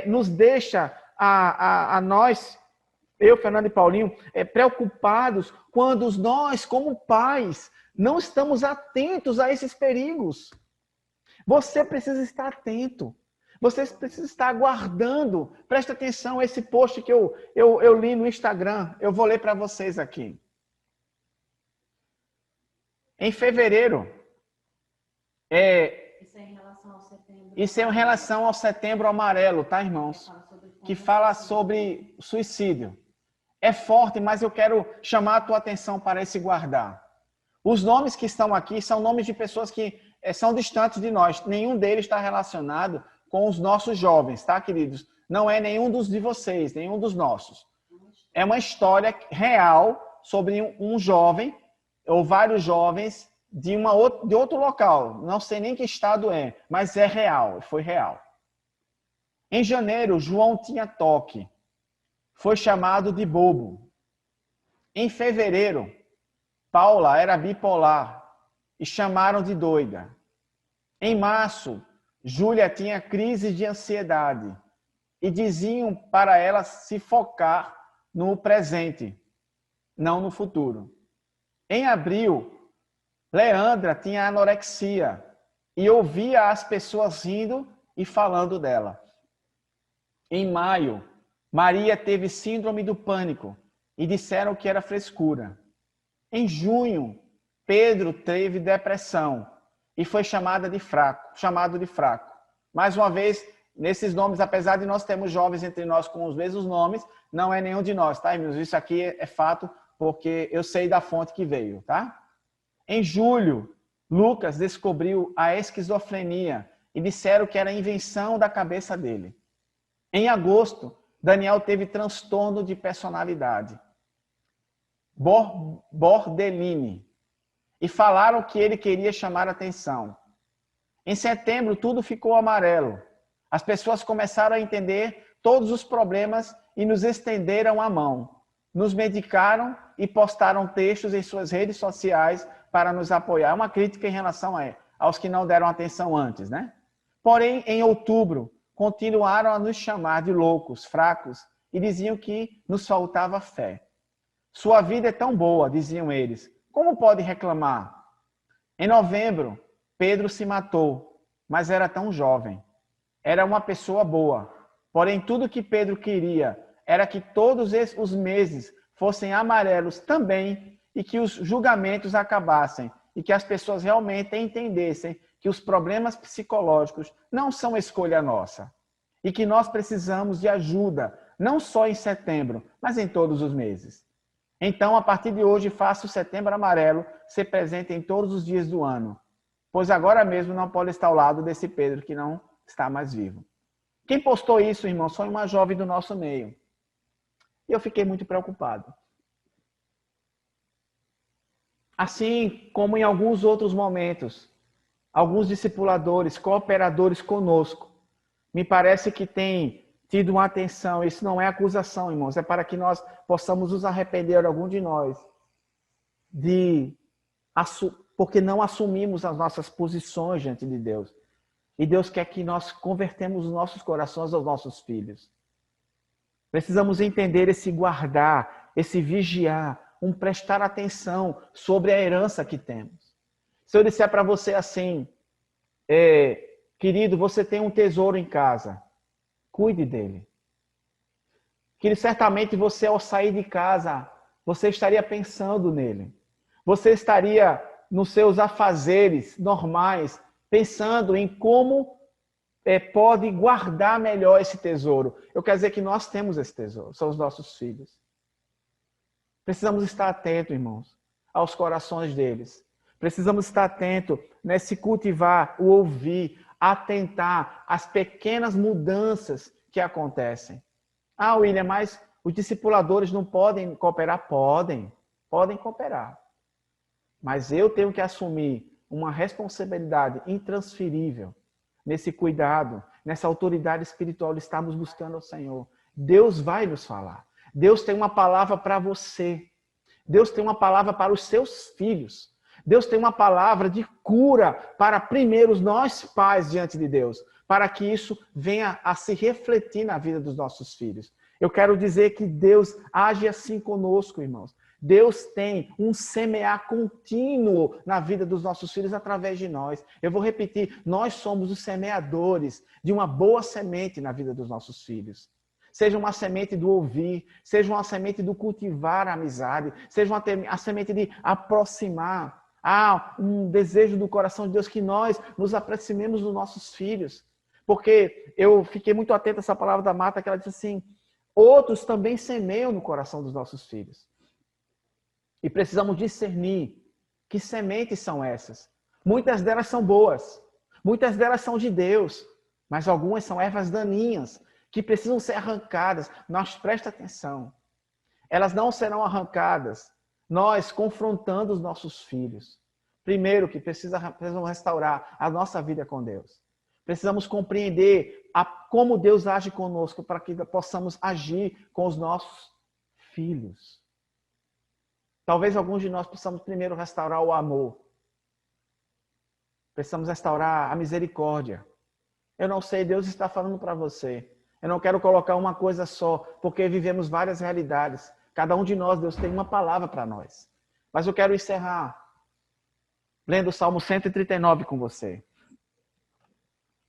nos deixa a nós, eu, Fernando e Paulinho, preocupados quando nós, como pais, não estamos atentos a esses perigos. Você precisa estar atento. Você precisa estar aguardando. Presta atenção a esse post que eu li no Instagram. Eu vou ler para vocês aqui. Em fevereiro. Isso é em relação ao Setembro Amarelo, tá, irmãos? Que fala sobre suicídio. É forte, mas eu quero chamar a tua atenção para esse guardar. Os nomes que estão aqui são nomes de pessoas que são distantes de nós. Nenhum deles está relacionado com os nossos jovens, tá, queridos? Não é nenhum dos de vocês, nenhum dos nossos. É uma história real sobre um jovem, ou vários jovens, de outro local. Não sei nem que estado é, mas é real, foi real. Em janeiro, João tinha toque. Foi chamado de bobo. Em fevereiro, Paula era bipolar e chamaram de doida. Em março, Júlia tinha crise de ansiedade e diziam para ela se focar no presente, não no futuro. Em abril, Leandra tinha anorexia e ouvia as pessoas rindo e falando dela. Em maio, Maria teve síndrome do pânico e disseram que era frescura. Em junho, Pedro teve depressão e foi chamado de fraco. Mais uma vez, nesses nomes, apesar de nós termos jovens entre nós com os mesmos nomes, não é nenhum de nós, tá, irmãos? Isso aqui é fato, porque eu sei da fonte que veio, tá? Em julho, Lucas descobriu a esquizofrenia e disseram que era invenção da cabeça dele. Em agosto, Daniel teve transtorno de personalidade. Bordelini. E falaram que ele queria chamar atenção. Em setembro, tudo ficou amarelo. As pessoas começaram a entender todos os problemas e nos estenderam a mão. Nos medicaram e postaram textos em suas redes sociais para nos apoiar. Uma crítica em relação aos que não deram atenção antes, né? Porém, em outubro, continuaram a nos chamar de loucos, fracos, e diziam que nos faltava fé. Sua vida é tão boa, diziam eles. Como pode reclamar? Em novembro, Pedro se matou, mas era tão jovem. Era uma pessoa boa. Porém, tudo que Pedro queria era que todos os meses fossem amarelos também e que os julgamentos acabassem e que as pessoas realmente entendessem que os problemas psicológicos não são escolha nossa e que nós precisamos de ajuda, não só em setembro, mas em todos os meses. Então, a partir de hoje, faça o Setembro Amarelo ser presente em todos os dias do ano, pois agora mesmo não pode estar ao lado desse Pedro que não está mais vivo. Quem postou isso, irmãos, foi uma jovem do nosso meio. E eu fiquei muito preocupado. Assim como em alguns outros momentos, alguns discipuladores, cooperadores conosco, me parece que têm tido uma atenção. Isso não é acusação, irmãos, é para que nós possamos nos arrepender, algum de nós, porque não assumimos as nossas posições diante de Deus. E Deus quer que nós convertemos os nossos corações aos nossos filhos. Precisamos entender esse guardar, esse vigiar, prestar atenção sobre a herança que temos. Se eu disser para você assim, querido, você tem um tesouro em casa, cuide dele. Que certamente você, ao sair de casa, você estaria pensando nele. Você estaria nos seus afazeres normais, pensando em como pode guardar melhor esse tesouro. Eu quero dizer que nós temos esse tesouro, são os nossos filhos. Precisamos estar atentos, irmãos, aos corações deles. Precisamos estar atentos nesse cultivar, o ouvir, atentar às pequenas mudanças que acontecem. Ah, William, mas os discipuladores não podem cooperar? Podem cooperar. Mas eu tenho que assumir uma responsabilidade intransferível nesse cuidado, nessa autoridade espiritual de estarmos buscando ao Senhor. Deus vai nos falar. Deus tem uma palavra para você. Deus tem uma palavra para os seus filhos. Deus tem uma palavra de cura para primeiros nós pais diante de Deus, para que isso venha a se refletir na vida dos nossos filhos. Eu quero dizer que Deus age assim conosco, irmãos. Deus tem um semear contínuo na vida dos nossos filhos através de nós. Eu vou repetir, nós somos os semeadores de uma boa semente na vida dos nossos filhos. Seja uma semente do ouvir, seja uma semente do cultivar a amizade, seja a semente de aproximar. Há um desejo do coração de Deus que nós nos aproximemos dos nossos filhos. Porque eu fiquei muito atento a essa palavra da Marta, que ela disse assim, outros também semeiam no coração dos nossos filhos. E precisamos discernir que sementes são essas. Muitas delas são boas, muitas delas são de Deus, mas algumas são ervas daninhas, que precisam ser arrancadas. Nós presta atenção. Elas não serão arrancadas nós confrontando os nossos filhos. Primeiro que precisamos restaurar a nossa vida com Deus. Precisamos compreender como Deus age conosco para que possamos agir com os nossos filhos. Talvez alguns de nós possamos primeiro restaurar o amor. Precisamos restaurar a misericórdia. Eu não sei, Deus está falando para você. Eu não quero colocar uma coisa só, porque vivemos várias realidades. Cada um de nós, Deus tem uma palavra para nós. Mas eu quero encerrar lendo o Salmo 139 com você.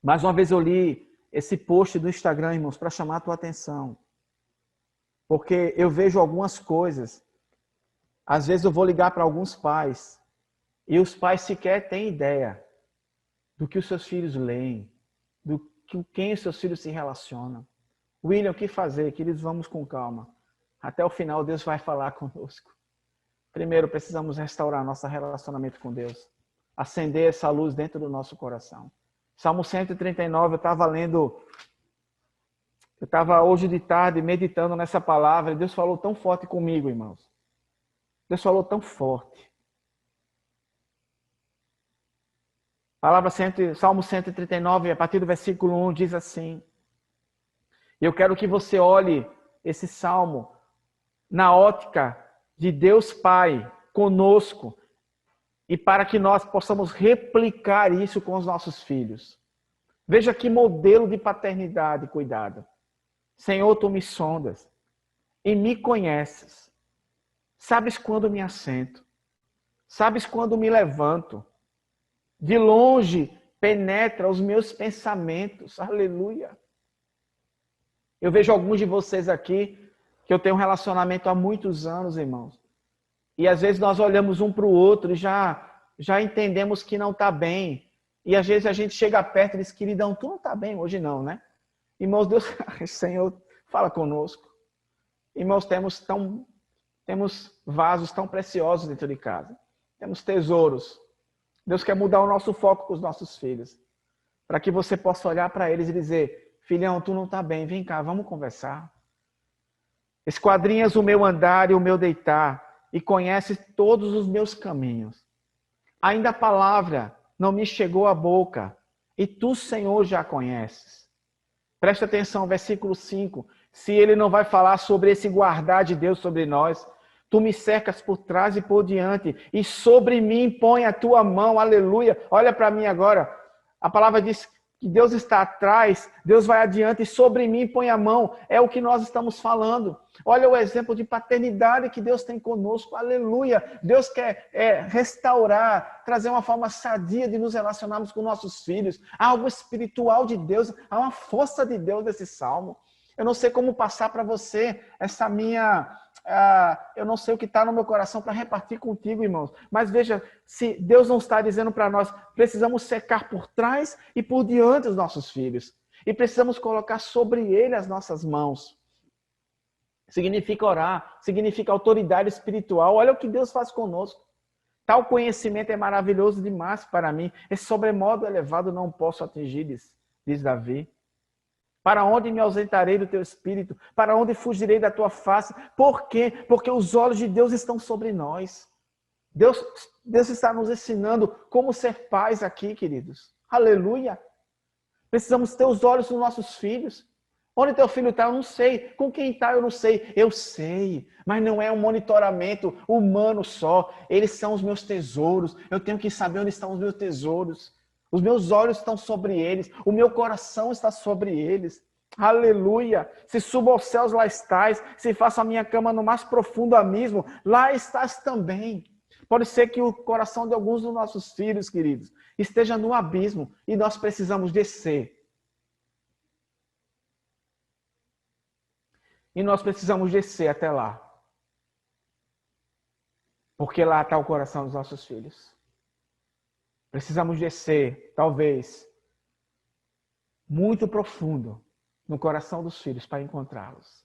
Mais uma vez eu li esse post do Instagram, irmãos, para chamar a tua atenção. Porque eu vejo algumas coisas. Às vezes eu vou ligar para alguns pais e os pais sequer têm ideia do que os seus filhos leem, com quem os seus filhos se relacionam. William, o que fazer? Queridos, vamos com calma. Até o final, Deus vai falar conosco. Primeiro, precisamos restaurar nosso relacionamento com Deus. Acender essa luz dentro do nosso coração. Salmo 139, eu estava hoje de tarde meditando nessa palavra. E Deus falou tão forte comigo, irmãos. Deus falou tão forte. Salmo 139, a partir do versículo 1, diz assim. Eu quero que você olhe esse salmo na ótica de Deus Pai conosco e para que nós possamos replicar isso com os nossos filhos. Veja que modelo de paternidade e cuidado. Senhor, tu me sondas e me conheces. Sabes quando me assento. Sabes quando me levanto. De longe penetra os meus pensamentos. Aleluia. Eu vejo alguns de vocês aqui que eu tenho um relacionamento há muitos anos, irmãos. E às vezes nós olhamos um para o outro e já entendemos que não está bem. E às vezes a gente chega perto e diz, queridão, tu não está bem hoje não, né? Irmãos, Deus, Senhor, fala conosco. Irmãos, temos Temos vasos tão preciosos dentro de casa. Temos tesouros. Deus quer mudar o nosso foco com os nossos filhos. Para que você possa olhar para eles e dizer, filhão, tu não está bem, vem cá, vamos conversar. Esquadrinhas o meu andar e o meu deitar, e conheces todos os meus caminhos. Ainda a palavra não me chegou à boca, e tu, Senhor, já conheces. Presta atenção, versículo 5. Se ele não vai falar sobre esse guardar de Deus sobre nós, tu me cercas por trás e por diante, e sobre mim põe a tua mão, aleluia. Olha para mim agora. A palavra diz que Deus está atrás, Deus vai adiante, e sobre mim põe a mão. É o que nós estamos falando. Olha o exemplo de paternidade que Deus tem conosco, aleluia. Deus quer restaurar, trazer uma forma sadia de nos relacionarmos com nossos filhos. Há algo espiritual de Deus, há uma força de Deus nesse salmo. Eu não sei como passar para você essa minha... eu não sei o que está no meu coração para repartir contigo, irmãos. Mas veja, se Deus não está dizendo para nós, precisamos cercar por trás e por diante os nossos filhos. E precisamos colocar sobre ele as nossas mãos. Significa orar, significa autoridade espiritual. Olha o que Deus faz conosco. Tal conhecimento é maravilhoso demais para mim. Esse sobremodo elevado não posso atingir, diz Davi. Para onde me ausentarei do teu espírito? Para onde fugirei da tua face? Por quê? Porque os olhos de Deus estão sobre nós. Deus está nos ensinando como ser pais aqui, queridos. Aleluia! Precisamos ter os olhos dos nossos filhos. Onde teu filho está, eu não sei. Com quem está, eu não sei. Eu sei, mas não é um monitoramento humano só. Eles são os meus tesouros. Eu tenho que saber onde estão os meus tesouros. Os meus olhos estão sobre eles. O meu coração está sobre eles. Aleluia! Se subo aos céus, lá estás. Se faço a minha cama no mais profundo abismo, lá estás também. Pode ser que o coração de alguns dos nossos filhos, queridos, esteja no abismo e nós precisamos descer. E nós precisamos descer até lá. Porque lá está o coração dos nossos filhos. Precisamos descer, talvez, muito profundo no coração dos filhos para encontrá-los.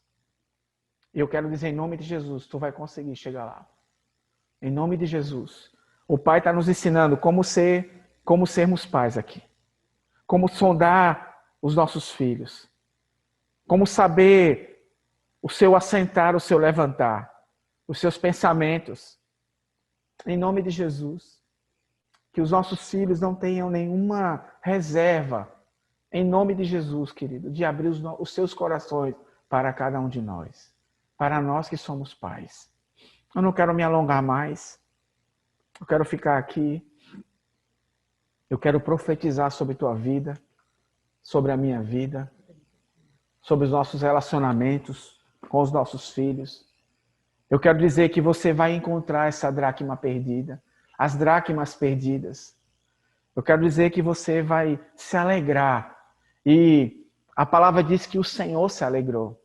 E eu quero dizer, em nome de Jesus, tu vai conseguir chegar lá. Em nome de Jesus. O Pai está nos ensinando como sermos pais aqui. Como sondar os nossos filhos. Como saber o seu assentar, o seu levantar. Os seus pensamentos. Em nome de Jesus. Que os nossos filhos não tenham nenhuma reserva, em nome de Jesus, querido, de abrir os seus corações para cada um de nós. Para nós que somos pais. Eu não quero me alongar mais. Eu quero ficar aqui. Eu quero profetizar sobre tua vida, sobre a minha vida, sobre os nossos relacionamentos com os nossos filhos. Eu quero dizer que você vai encontrar essa dracma perdida. As dracmas perdidas. Eu quero dizer que você vai se alegrar. E a palavra diz que o Senhor se alegrou.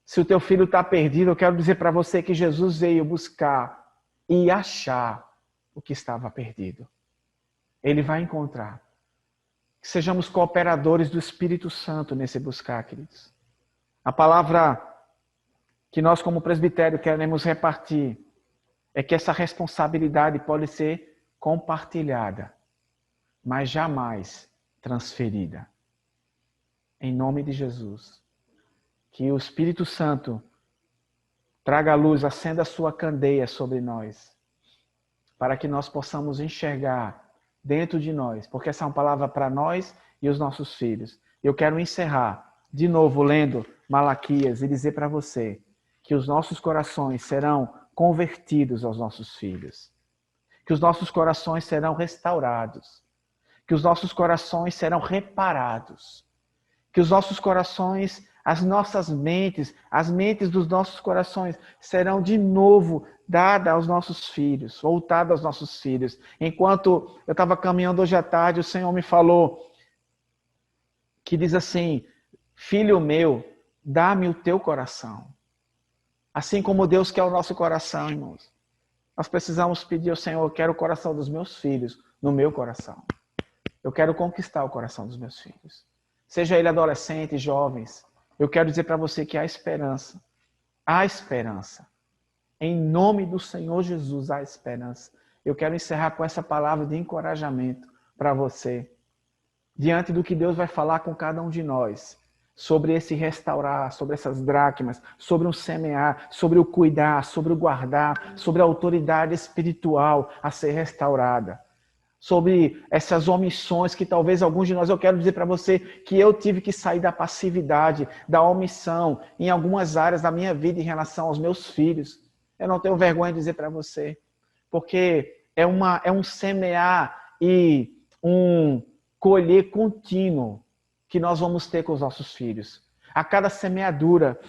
Se o teu filho está perdido, eu quero dizer para você que Jesus veio buscar e achar o que estava perdido. Ele vai encontrar. Que sejamos cooperadores do Espírito Santo nesse buscar, queridos. A palavra que nós como presbitério queremos repartir é que essa responsabilidade pode ser compartilhada, mas jamais transferida. Em nome de Jesus. Que o Espírito Santo traga a luz, acenda a sua candeia sobre nós, para que nós possamos enxergar dentro de nós, porque essa é uma palavra para nós e os nossos filhos. Eu quero encerrar, de novo, lendo Malaquias e dizer para você que os nossos corações serão convertidos aos nossos filhos. Que os nossos corações serão restaurados. Que os nossos corações serão reparados. Que os nossos corações, as nossas mentes, as mentes dos nossos corações serão de novo dadas aos nossos filhos, voltadas aos nossos filhos. Enquanto eu estava caminhando hoje à tarde, o Senhor me falou que diz assim, filho meu, dá-me o teu coração. Assim como Deus quer o nosso coração, irmãos. Nós precisamos pedir ao Senhor, eu quero o coração dos meus filhos no meu coração. Eu quero conquistar o coração dos meus filhos. Seja ele adolescente, jovens. Eu quero dizer para você que há esperança. Há esperança. Em nome do Senhor Jesus há esperança. Eu quero encerrar com essa palavra de encorajamento para você. Diante do que Deus vai falar com cada um de nós. Sobre esse restaurar, sobre essas dracmas, sobre o semear, sobre o cuidar, sobre o guardar, sobre a autoridade espiritual a ser restaurada. Sobre essas omissões que talvez alguns de nós, eu quero dizer para você que eu tive que sair da passividade, da omissão em algumas áreas da minha vida em relação aos meus filhos. Eu não tenho vergonha de dizer para você, porque é um semear e um colher contínuo que nós vamos ter com os nossos filhos. A cada semeadura.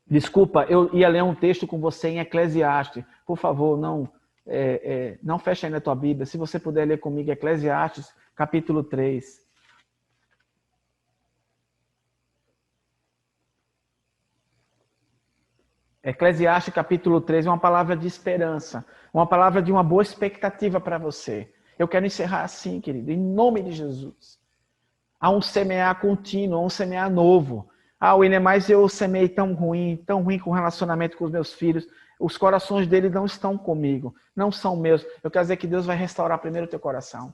Desculpa, eu ia ler um texto com você em Eclesiastes. Por favor, não feche aí na tua Bíblia. Se você puder ler comigo Eclesiastes, capítulo 3. Eclesiastes, capítulo 3, é uma palavra de esperança. Uma palavra de uma boa expectativa para você. Eu quero encerrar assim, querido, em nome de Jesus. Há um semear contínuo, há um semear novo. William, mas eu semei tão ruim com o relacionamento com os meus filhos. Os corações deles não estão comigo, não são meus. Eu quero dizer que Deus vai restaurar primeiro o teu coração.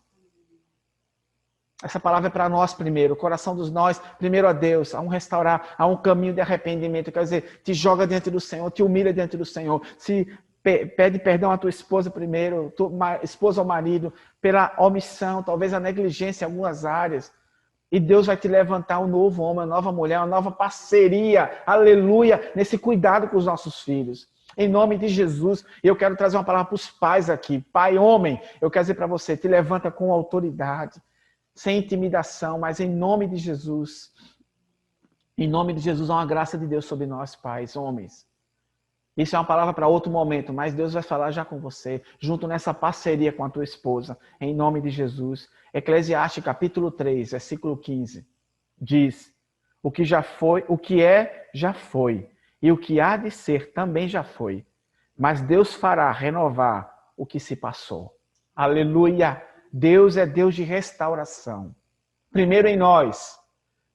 Essa palavra é para nós primeiro, o coração dos nós, primeiro a Deus. Há um restaurar, há um caminho de arrependimento. Quer dizer, te joga diante do Senhor, te humilha diante do Senhor. Se pede perdão à tua esposa primeiro, esposa ou marido, pela omissão, talvez a negligência em algumas áreas. E Deus vai te levantar um novo homem, uma nova mulher, uma nova parceria, aleluia, nesse cuidado com os nossos filhos. Em nome de Jesus, eu quero trazer uma palavra para os pais aqui. Pai, homem, eu quero dizer para você, te levanta com autoridade, sem intimidação, mas em nome de Jesus. Em nome de Jesus, há uma graça de Deus sobre nós, pais, homens. Isso é uma palavra para outro momento, mas Deus vai falar já com você, junto nessa parceria com a tua esposa, em nome de Jesus. Eclesiastes capítulo 3, versículo 15, diz, o que já foi, o que é, já foi, e o que há de ser também já foi, mas Deus fará renovar o que se passou. Aleluia! Deus é Deus de restauração. Primeiro em nós,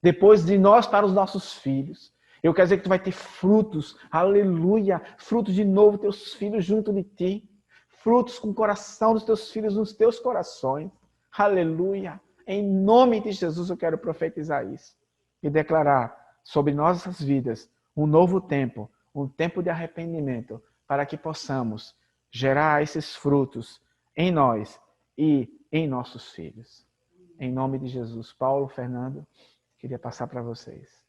depois de nós para os nossos filhos. Eu quero dizer que tu vai ter frutos, aleluia, frutos de novo, teus filhos junto de ti, frutos com o coração dos teus filhos nos teus corações, aleluia. Em nome de Jesus eu quero profetizar isso e declarar sobre nossas vidas um novo tempo, um tempo de arrependimento, para que possamos gerar esses frutos em nós e em nossos filhos. Em nome de Jesus. Paulo, Fernando, queria passar para vocês.